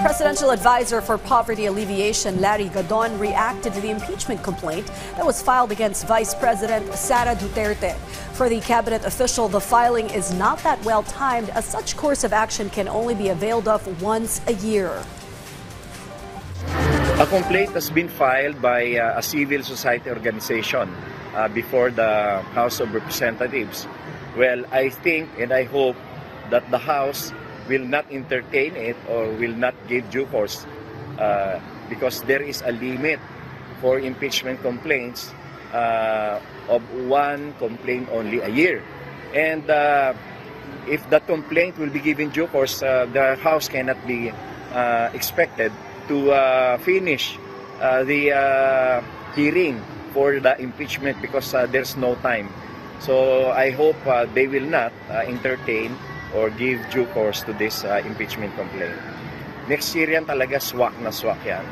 Presidential Advisor for Poverty Alleviation Larry Gadon reacted to the impeachment complaint that was filed against Vice President Sara Duterte. For the cabinet official, the filing is not that well timed, as such course of action can only be availed of once a year. A complaint has been filed by a civil society organization before the House of Representatives. Well, I think and I hope that the House will not entertain it or will not give due course because there is a limit for impeachment complaints of one complaint only a year. And if that complaint will be given due course, the House cannot be expected to finish the hearing for the impeachment because there's no time. So I hope they will not entertain or give due course to this impeachment complaint. Next year yan talaga swak na swak yan.